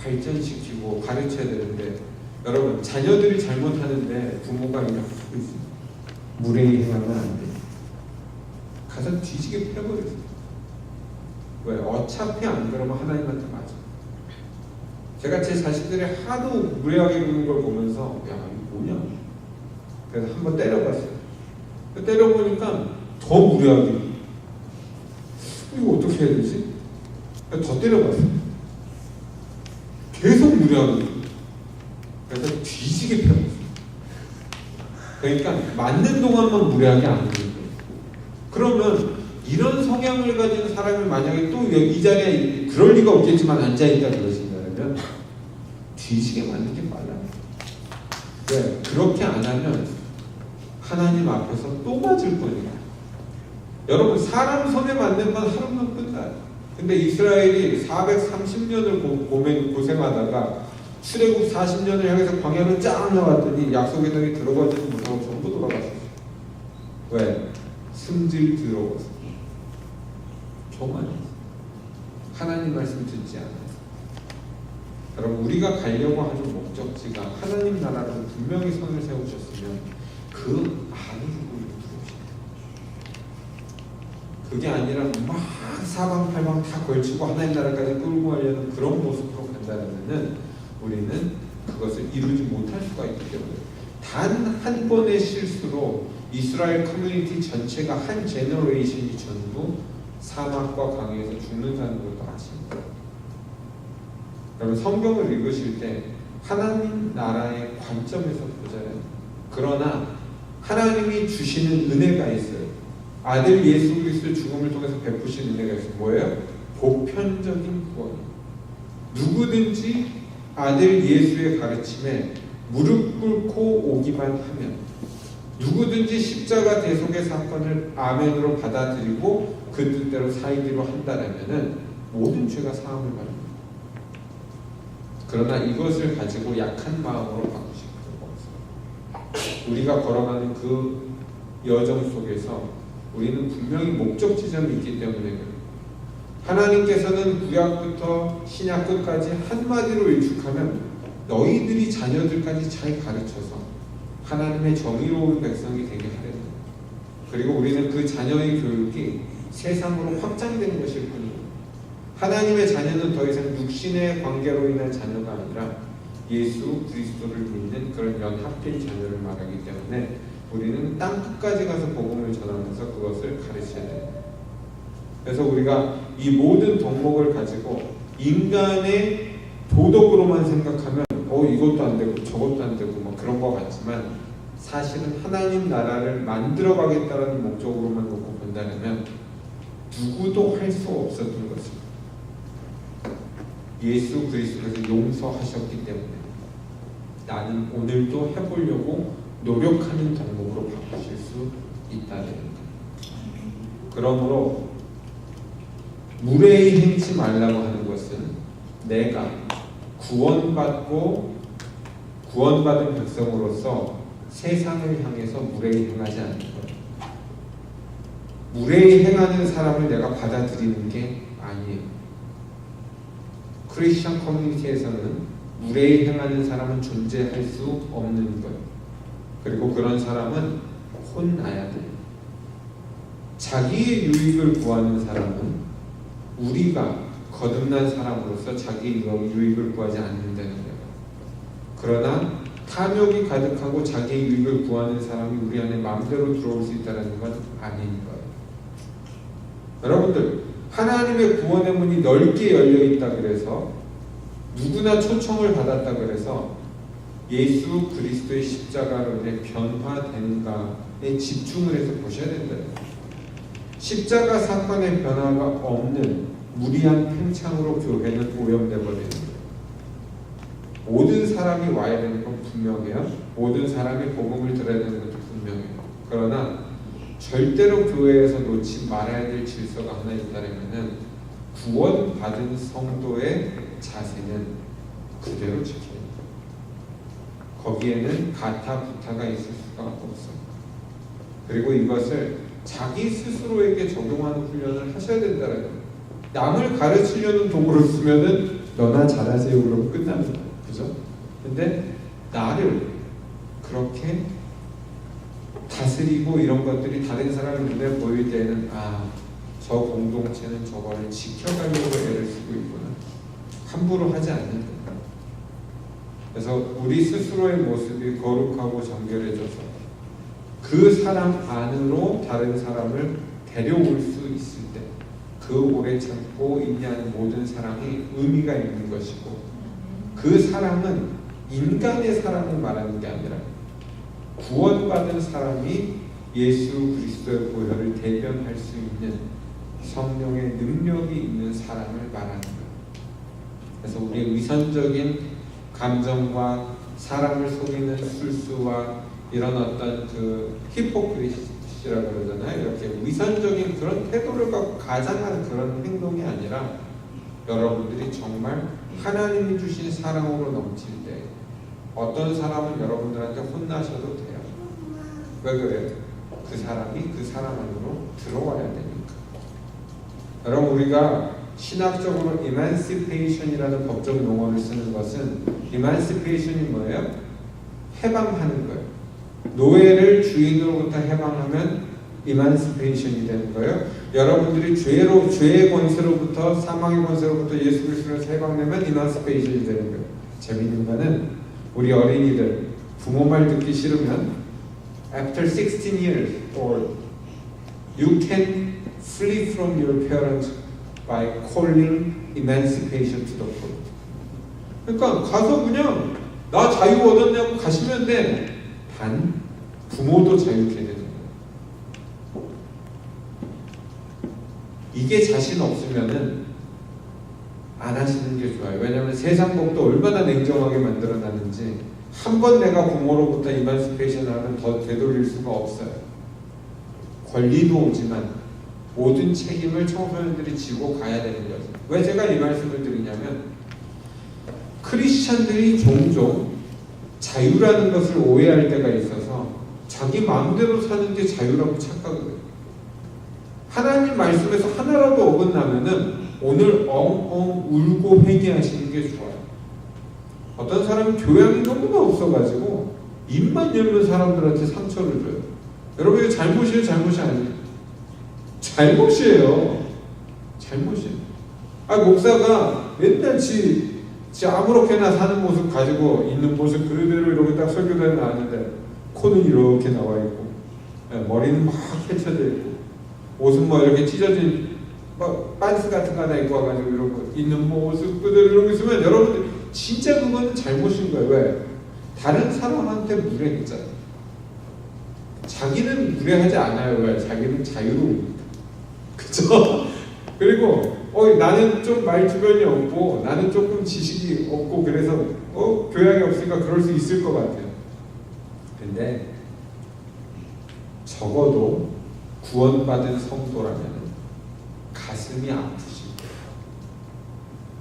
발전시키고 가르쳐야 되는데, 여러분, 자녀들이 잘못하는데 부모가 이렇게 하고 있어요. 무례히 행하면 안 돼요. 가서 뒤지게 패버렸어요. 왜? 어차피 안 그러면 하나님한테 맞아. 제가 제 자식들이 하도 무례하게 구는 걸 보면서, 야, 이거 뭐냐? 그래서 한번 때려봤어요. 때려보니까 더 무례하게. 이거 어떻게 해야 되지? 더 때려봤어요. 계속 무례하게. 그래서 뒤지게 패버렸어요. 그러니까 맞는 동안만 무례하게 안 하는 거예요. 그러면 이런 성향을 가진 사람이 만약에 또 이 자리에 그럴 리가 없겠지만 앉아있다 그러신다면 뒤지게 맞는 게 빨라요. 왜? 그렇게 안 하면 하나님 앞에서 또 맞을 거니까. 여러분 사람 손에 맞는 건 하루면 끝나요. 근데 이스라엘이 430년을 고생하다가 출애굽 40년을 향해서 광야로 쫙 나왔더니 약속의 땅에 들어가지도 못하고 전부 돌아갔어요. 왜? 승질 들어가서. 정말 하나님 말씀 듣지 않아요. 여러분 우리가 가려고 하는 목적지가 하나님 나라로 분명히 선을 세우셨으면 그 안으로 들어오십니다. 그게 아니라 막 사방팔방 다 걸치고 하나님 나라까지 끌고 가려는 그런 모습으로 간다면은 우리는 그것을 이루지 못할 수가 있기 때문에 단 한 번의 실수로 이스라엘 커뮤니티 전체가 한 제너레이션이 전부 사막과 강에서 죽는 사람들도 아십니다. 여러분 성경을 읽으실 때 하나님 나라의 관점에서 보잖아요. 그러나 하나님이 주시는 은혜가 있어요. 아들 예수 그리스도의 죽음을 통해서 베푸신 은혜가 있어요. 뭐예요? 보편적인 구원. 누구든지 아들 예수의 가르침에 무릎 꿇고 오기만 하면, 누구든지 십자가 대속의 사건을 아멘으로 받아들이고 그 뜻대로 살기로 한다라면은 모든 죄가 사함을 받습니다. 그러나 이것을 가지고 약한 마음으로 바꾸실 필요가 없어요. 우리가 걸어가는 그 여정 속에서 우리는 분명히 목적 지점이 있기 때문에 그래요. 하나님께서는 구약부터 신약 끝까지 한마디로 일축하면 너희들이 자녀들까지 잘 가르쳐서 하나님의 정의로운 백성이 되게 하려는 거예요. 그리고 우리는 그 자녀의 교육이 세상으로 확장되는 것일 뿐이에요. 하나님의 자녀는 더 이상 육신의 관계로 인한 자녀가 아니라 예수 그리스도를 믿는 그런 연합된 자녀를 말하기 때문에 우리는 땅 끝까지 가서 복음을 전하면서 그것을 가르쳐야 돼요. 그래서 우리가 이 모든 덕목을 가지고 인간의 도덕으로만 생각하면 이것도 안 되고 저것도 안 되고 뭐 그런 것 같지만 사실은 하나님 나라를 만들어 가겠다는 목적으로만 놓고 본다면 누구도 할 수 없었던 것입니다. 예수 그리스도께서 용서하셨기 때문에 나는 오늘도 해보려고 노력하는 덕목으로 바꾸실 수 있다는 것. 그러므로 무례히 행치 말라고 하는 것은 내가 구원받은 백성으로서 세상을 향해서 무례히 행하지 않는 거예요. 무례히 행하는 사람을 내가 받아들이는 게 아니에요. 크리스천 커뮤니티에서는 무례히 행하는 사람은 존재할 수 없는 거예요. 그리고 그런 사람은 혼나야 돼요. 자기의 유익을 구하는 사람은 우리가 거듭난 사람으로서 자기의 유익을 구하지 않는다는 거예요. 그러나 탐욕이 가득하고 자기의 유익을 구하는 사람이 우리 안에 마음대로 들어올 수 있다는 건 아닌 거예요. 여러분들 하나님의 구원의 문이 넓게 열려 있다 그래서 누구나 초청을 받았다 그래서 예수 그리스도의 십자가로 인해 변화되는가에 집중을 해서 보셔야 된다. 십자가 사건의 변화가 없는 무리한 팽창으로 교회는 오염돼 버리는 거예요. 모든 사람이 와야 되는 건 분명해요. 모든 사람이 복음을 들어야 되는 것도 분명해요. 그러나 절대로 교회에서 놓지 말아야 될 질서가 하나 있다면은 구원받은 성도의 자세는 그대로 지켜야 돼요. 거기에는 가타 부타가 있을 수가 없어요. 그리고 이것을 자기 스스로에게 적용하는 훈련을 하셔야 된다는 거예요. 남을 가르치려는 도구로 쓰면은 너나 잘하세요 그러면 끝납니다. 그죠? 근데 나를 그렇게 다스리고 이런 것들이 다른 사람 눈에 보일 때는 저 공동체는 저거를 지켜가려고 애를 쓰고 있구나. 함부로 하지 않는 거예요. 그래서 우리 스스로의 모습이 거룩하고 정결해져서 그 사람 안으로 다른 사람을 데려올 수 있을 때 그 오래 참고 인내하는 모든 사람이 의미가 있는 것이고 그 사람은 인간의 사람을 말하는 게 아니라 구원받은 사람이 예수 그리스도의 보혈을 대변할 수 있는 성령의 능력이 있는 사람을 말하는 거예요. 그래서 우리의 위선적인 감정과 사람을 속이는 술수와 이런 어떤 그 히포크리시라고 그러잖아요. 이렇게 위선적인 그런 태도를 갖고 가장한 그런 행동이 아니라 여러분들이 정말 하나님이 주신 사랑으로 넘칠 때 어떤 사람은 여러분들한테 혼나셔도 돼요. 왜 그래요? 그 사람이 그 사람 안으로 들어와야 되니까. 여러분, 우리가 신학적으로 emancipation이라는 법적 용어를 쓰는 것은 emancipation이 뭐예요? 해방하는 거예요. 노예를 주인으로부터 해방하면 emancipation이 되는 거예요. 여러분들이 죄의 권세로부터 사망의 권세로부터 예수 그리스도로 해방되면 emancipation이 되는 거예요. 재미있는 거는 우리 어린이들 부모 말 듣기 싫으면 after 16 years or you can flee from your parents by calling emancipation to the court. 그러니까 가서 그냥 나 자유 얻었냐고 가시면 돼. 단 부모도 자유케 되는 거예요. 이게 자신 없으면은 안 하시는 게 좋아요. 왜냐하면 세상 법도 얼마나 냉정하게 만들어놨는지 한 번 내가 부모로부터 이만시페이션을 하면 더 되돌릴 수가 없어요. 권리도 오지만 모든 책임을 청소년들이 지고 가야 되는 거죠. 왜 제가 이 말씀을 드리냐면 크리스찬들이 종종 자유라는 것을 오해할 때가 있어서 자기 마음대로 사는 게 자유라고 착각을 해요. 하나님 말씀에서 하나라도 어긋나면은 오늘 엉엉 울고 회개하시는 게 좋아요. 어떤 사람은 교양이 너무나 없어가지고 입만 열면 사람들한테 상처를 줘요. 여러분 이거 잘못이에요? 잘못이 아니에요? 잘못이에요. 잘못이에요. 목사가 맨날 지 아무렇게나 사는 모습 가지고 있는 모습 그대로 이렇게 딱 설교단에 나왔는데 코는 이렇게 나와 있고 머리는 막 펼쳐져 있고 옷은 뭐 이렇게 찢어진 반스 같은 거 하나 입고 와가지고 이러고 있는 모습 그대로 이러고 있으면 여러분들 진짜 그거는 잘못인 거예요. 왜? 다른 사람한테 무례했잖아요. 자기는 무례하지 않아요. 왜? 자기는 자유로우니까. 그쵸? 그리고 나는 좀 말 주변이 없고 나는 조금 지식이 없고 그래서 교양이 없으니까 그럴 수 있을 것 같아요. 근데 적어도 구원받은 성도라면 가슴이 아프실 거예요.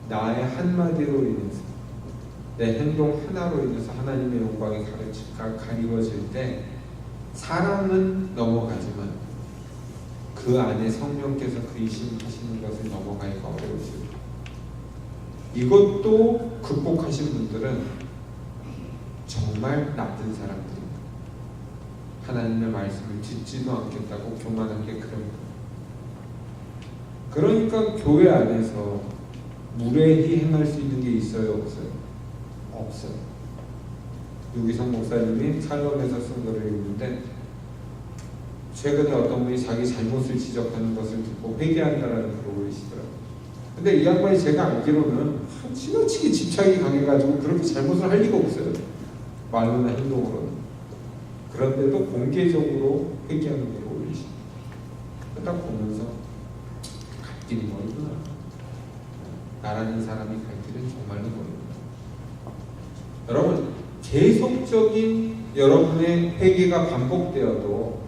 나의 한마디로 인해서 내 행동 하나로 인해서 하나님의 영광이 가리워질 때 사람은 넘어가지만 그 안에 성령께서 그이심하시는 것을 넘어가기가 어려우시죠. 이것도 극복하신 분들은 정말 나쁜 사람들입니다. 하나님의 말씀을 듣지도 않겠다고 교만한 게 그런 거예요. 그러니까 교회 안에서 무례히 행할 수 있는 게 있어요? 없어요? 없어요. 유기성 목사님이 살롬에서 쓴 글을 읽는데 최근에 어떤 분이 자기 잘못을 지적하는 것을 듣고 회개한다라는 글을 올리시더라고요. 근데 이 양반이 제가 알기로는 지나치게 집착이 강해가지고 그렇게 잘못을 할 리가 없어요. 말로나 행동으로는. 그런데도 공개적으로 회개하는 걸 올리십니다. 딱 보면서 갈 길이 멀구나. 나라는 사람이 갈 길은 정말로 멀구나. 여러분, 계속적인 여러분의 회개가 반복되어도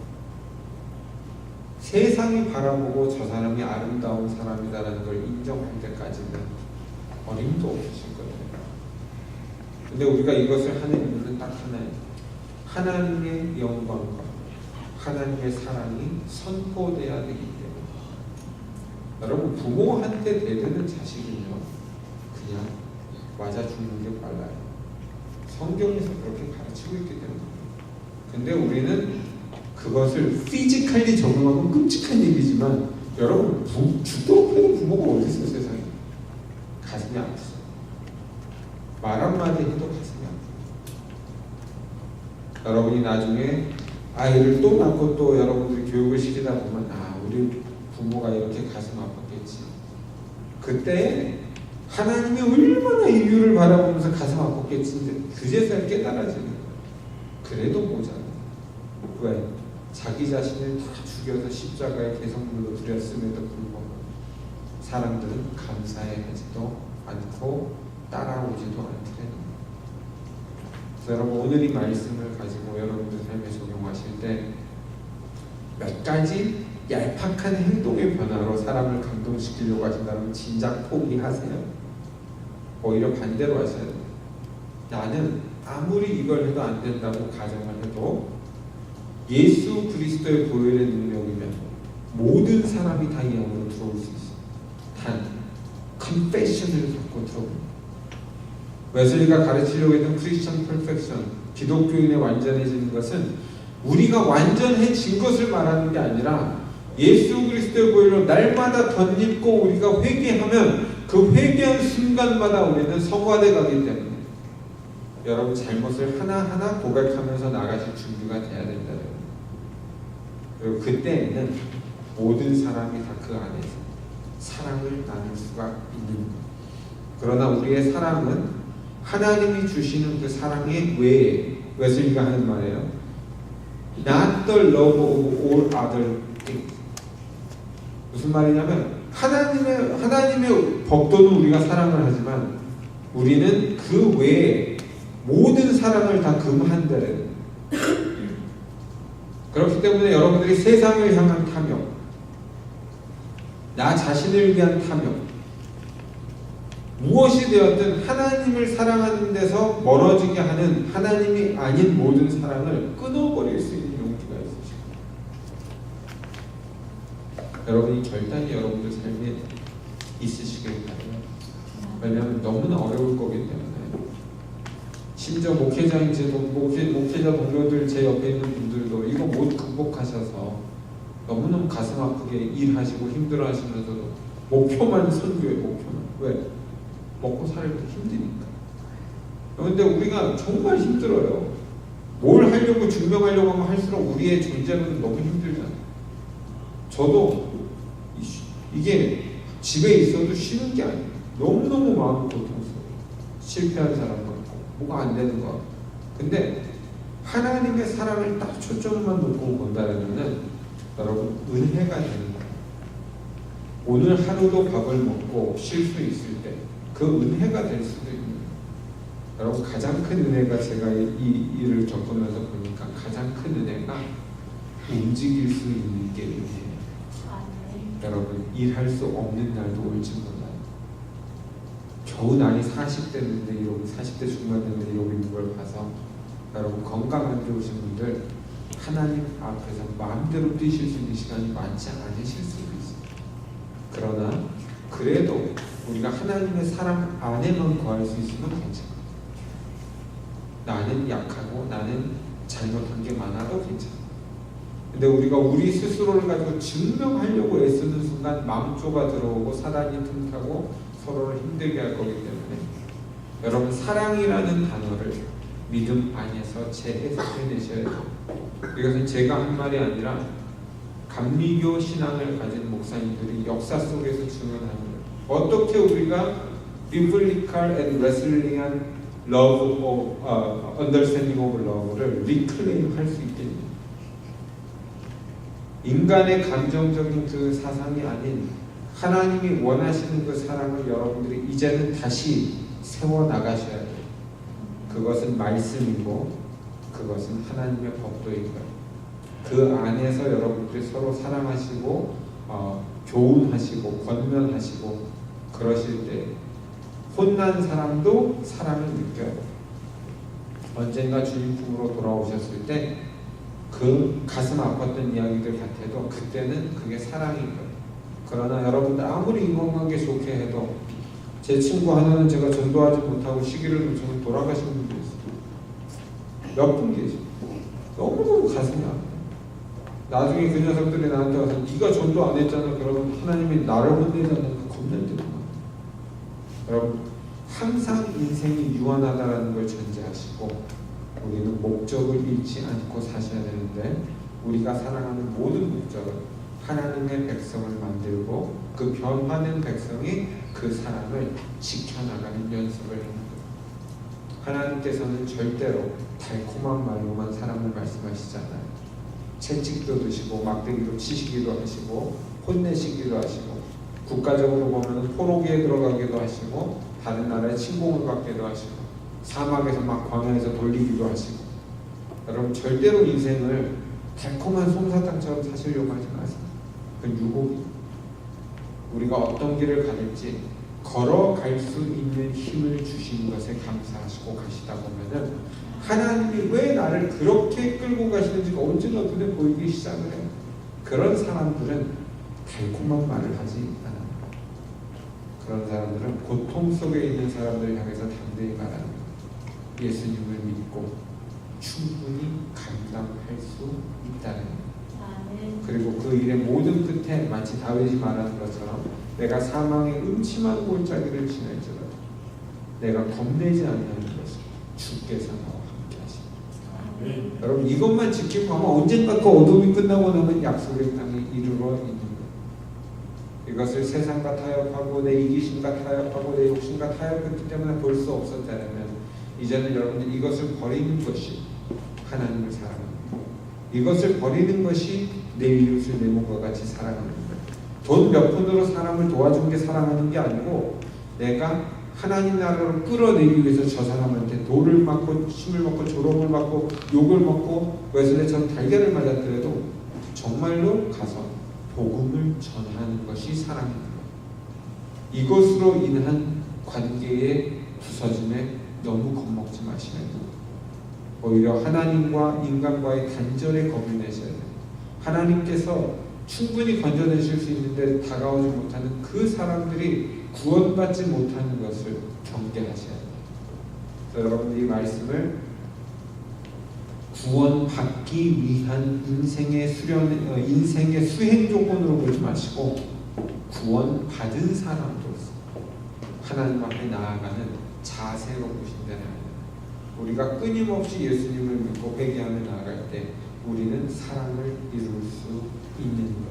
세상이 바라보고 저 사람이 아름다운 사람이다라는 걸 인정할 때까지는 어림도 없으실 거예요. 근데 우리가 이것을 하는 이유는 딱 하나예요. 하나님의 영광과 하나님의 사랑이 선포돼야 되기 때문에. 여러분, 부모한테 대드는 자식은요 그냥 맞아 죽는 게 빨라요. 성경에서 그렇게 가르치고 있기 때문에. 근데 우리는 그것을 피지컬리 적용하면 끔찍한 얘기지만 여러분 죽도록 해도 부모가 어디 있어요 세상에. 가슴이 아프죠. 말 한마디 해도 가슴이 아프죠. 여러분이 나중에 아이를 또 낳고 또 여러분들이 교육을 시키다 보면 우리 부모가 이렇게 가슴 아팠겠지. 그때 하나님이 얼마나 인류를 바라보면서 가슴 아팠겠지. 그제서야 깨달아지는 거예요. 그래도 모자라. 왜? 자기 자신을 다 죽여서 십자가에 개성물로 드렸음에도 불구하고 사람들은 감사해하지도 않고 따라오지도 않더래요. 그래서 여러분 오늘 이 말씀을 가지고 여러분들 삶에 적용하실 때 몇 가지 얄팍한 행동의 변화로 사람을 감동시키려고 하신다면 진작 포기하세요. 오히려 반대로 하셔야 돼요. 나는 아무리 이걸 해도 안 된다고 가정을 해도 예수 그리스도의 보혈의 능력이면 모든 사람이 다 이 안으로 들어올 수 있어요. 단 confession을 갖고 들어옵니다. 웨슬리가 가르치려고 했던 크리스천 퍼펙션, 기독교인의 완전해지는 것은 우리가 완전해진 것을 말하는 게 아니라 예수 그리스도의 보혈로 날마다 덧입고 우리가 회개하면 그 회개한 순간마다 우리는 성화돼 가기 때문에 여러분 잘못을 하나하나 고백하면서 나가실 준비가 돼야 된다는 거예요. 그리고 그때에는 모든 사람이 다 그 안에서 사랑을 나눌 수가 있는 거예요. 그러나 우리의 사랑은 하나님이 주시는 그 사랑의 외에 웨슬리가 하는 말이에요. Not the love of all other things. 무슨 말이냐면 하나님의 법도는 우리가 사랑을 하지만 우리는 그 외에 모든 사랑을 다 금한다는. 그렇기 때문에 여러분들이 세상을 향한 탐욕, 나 자신을 위한 탐욕, 무엇이 되었든 하나님을 사랑하는 데서 멀어지게 하는 하나님이 아닌 모든 사랑을 끊어버릴 수 있는 용기가 있으십니다. 여러분이 결단이 여러분들 삶에 있으시길 바라요. 왜냐하면 너무나 어려울 거기 때문에. 심지어 목회자 동료들 제 옆에 있는 분들도 이거 못 극복하셔서 너무너무 가슴 아프게 일하시고 힘들어하시면서도 목표만 선교해. 목표만. 왜? 먹고 살기 힘드니까. 그런데 우리가 정말 힘들어요. 뭘 하려고 증명하려고 하면 할수록 우리의 존재는 너무 힘들잖아요. 저도 이게 집에 있어도 쉬는 게 아니에요. 너무너무 마음이 고통스러워요. 실패한 사람 같고 뭐가 안 되는 거. 근데 하나님의 사랑을 딱 초점만 놓고 본다면은 여러분 은혜가 되는 거예요. 오늘 하루도 밥을 먹고 쉴 수 있을 때 그 은혜가 될 수도 있는 거예요. 여러분 가장 큰 은혜가 제가 이 일을 겪으면서 보니까 가장 큰 은혜가 움직일 수 있는 게 은혜예요. 여러분 일할 수 없는 날도 올지 몰라요. 겨우 나이 40대인데 이러고 40대 중반 되는데 이러고 있는 걸 봐서 여러분 건강 안 좋으신 분들 하나님 앞에서 마음대로 뛰실 수 있는 시간이 많지 않으실 수도 있어요. 그러나 그래도 우리가 하나님의 사랑 안에만 거할 수 있으면 괜찮아요. 나는 약하고 나는 잘못한 게 많아도 괜찮아요. 근데 우리가 우리 스스로를 가지고 증명하려고 애쓰는 순간 마음 좁아 들어오고 사단이 틈타고 서로를 힘들게 할 거기 때문에 여러분 사랑이라는 단어를 믿음 안에서 재해석해내셔야 돼요. 이것은 제가 한 말이 아니라 감리교 신앙을 가진 목사님들이 역사 속에서 증언하는 거예요. 어떻게 우리가 biblical and Wesleyan love of understanding of love를 reclaim 할 수 있겠냐? 인간의 감정적인 그 사상이 아닌 하나님이 원하시는 그 사랑을 여러분들이 이제는 다시 세워 나가셔야 돼요. 그것은 말씀이고 그것은 하나님의 법도인 거예요. 그 안에서 여러분들이 서로 사랑하시고 교훈하시고 권면하시고 그러실 때 혼난 사람도 사랑을 느껴요. 언젠가 주님 품으로 돌아오셨을 때 그 가슴 아팠던 이야기들 같아도 그때는 그게 사랑인 거예요. 그러나 여러분들 아무리 인간관계 좋게 해도 제 친구 하나는 제가 전도하지 못하고 시기를 놓쳐서 돌아가신 분도 있어요. 몇 분 계시고 너무너무 가슴이 아파요. 나중에 그 녀석들이 나한테 와서 네가 전도 안 했잖아. 그러면 하나님이 나를 혼내자는 겁낼 때도 많아요. 여러분 항상 인생이 유한하다라는 걸 전제하시고 우리는 목적을 잃지 않고 사셔야 되는데 우리가 사랑하는 모든 목적은 하나님의 백성을 만들고 그 변화된 백성이 그 사랑을 지켜나가는 연습을 하는 거예요. 하나님께서는 절대로 달콤한 말로만 사랑을 말씀하시지 않아요. 채찍도 드시고 막대기로 치시기도 하시고 혼내시기도 하시고 국가적으로 보면 포로기에 들어가기도 하시고 다른 나라에 침공을 받기도 하시고 사막에서 막 광야에서 돌리기도 하시고 여러분 절대로 인생을 달콤한 솜사탕처럼 사시려고 하지 마세요. 그 유혹이 우리가 어떤 길을 가는지 걸어갈 수 있는 힘을 주신 것에 감사하시고 가시다 보면은 하나님이 왜 나를 그렇게 끌고 가시는지가 언제나 눈에 보이기 시작을 해요. 그런 사람들은 달콤한 말을 하지 않아요. 그런 사람들은 고통 속에 있는 사람들을 향해서 담대히 말하는 거예요. 예수님을 믿고 충분히 감당할 수 있다는 거예요. 그리고 그 일의 모든 끝에 마치 다윗이 말하는 것처럼 내가 사망의 음침한 골짜기를 지날지라도 내가 겁내지 않는 것을 주께서 나와 함께 하십니다. 여러분 이것만 지키고 가면 언젠가 그 어둠이 끝나고 나면 약속의 땅에 이르러 있는 거예요. 이것을 세상과 타협하고 내 이기심과 타협하고 내 욕심과 타협했기 때문에 볼 수 없었다면 이제는 여러분들 이것을 버리는 것이 하나님을 사랑합니다. 이것을 버리는 것이 내 이웃을 내 몸과 같이 사랑하는 거예요. 돈 몇 푼으로 사람을 도와준 게 사랑하는 게 아니고 내가 하나님 나라로 끌어내기 위해서 저 사람한테 돌을 맞고 침을 먹고 조롱을 받고 욕을 먹고 웨슬레처럼 달걀을 맞았더라도 정말로 가서 복음을 전하는 것이 사랑입니다. 이것으로 인한 관계의 부서짐에 너무 겁먹지 마시면 됩니다. 오히려 하나님과 인간과의 단절에 겁을 내셔야 돼요. 하나님께서 충분히 건져내실 수 있는데 다가오지 못하는 그 사람들이 구원받지 못하는 것을 경계하셔야 돼요. 그래서 여러분들이 이 말씀을 구원받기 위한 인생의 수행 조건으로 보지 마시고 구원받은 사람으로서 하나님 앞에 나아가는 자세로 보신다는 거예요. 우리가 끊임없이 예수님을 믿고 회개하며 나아갈 때 우리는 사랑을 이룰 수 있는 것.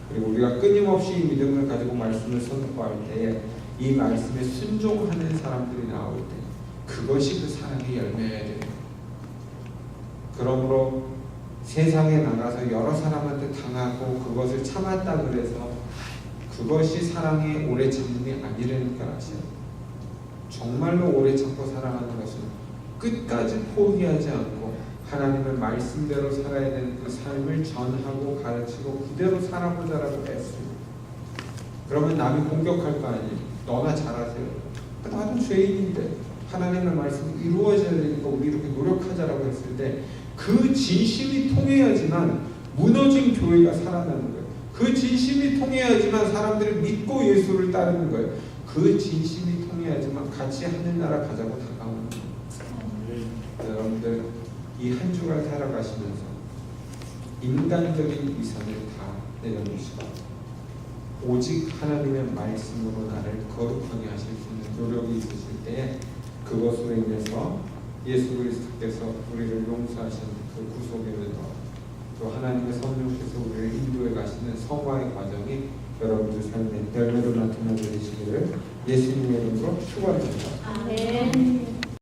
그리고 우리가 끊임없이 이 믿음을 가지고 말씀을 선포할 때에 이 말씀에 순종하는 사람들이 나올 때 그것이 그 사랑의 열매여야 됩니다. 그러므로 세상에 나가서 여러 사람한테 당하고 그것을 참았다 그래서 그것이 사랑의 오래 참음이 아니라는 걸 아셔야 돼요. 정말로 오래 참고 사랑하는 것은 끝까지 포기하지 않고 하나님의 말씀대로 살아야 되는 그 삶을 전하고 가르치고 그대로 살아보자라고 했습니다. 그러면 남이 공격할 거 아니에요. 너나 잘하세요. 나도 죄인인데 하나님의 말씀이 이루어져야 되니까 우리 이렇게 노력하자라고 했을 때 그 진심이 통해야지만 무너진 교회가 살아나는 거예요. 그 진심이 통해야지만 사람들이 믿고 예수를 따르는 거예요. 그 진심이 통해야지만 같이 하늘나라 가자고 다가오는 거예요. 여러분들 이 한 주간 살아가시면서 인간적인 위선을 다 내려놓으시고 오직 하나님의 말씀으로 나를 거룩하게 하실 수 있는 노력이 있으실 때에 그것으로 인해서 예수 그리스도께서 우리를 용서하신 그 구속의 은혜 또 하나님의 성령께서 우리를 인도해 가시는 성화의 과정이 여러분들 삶의 열매로 나타나게 되시기를 예수님의 이름으로 축원합니다. 아멘.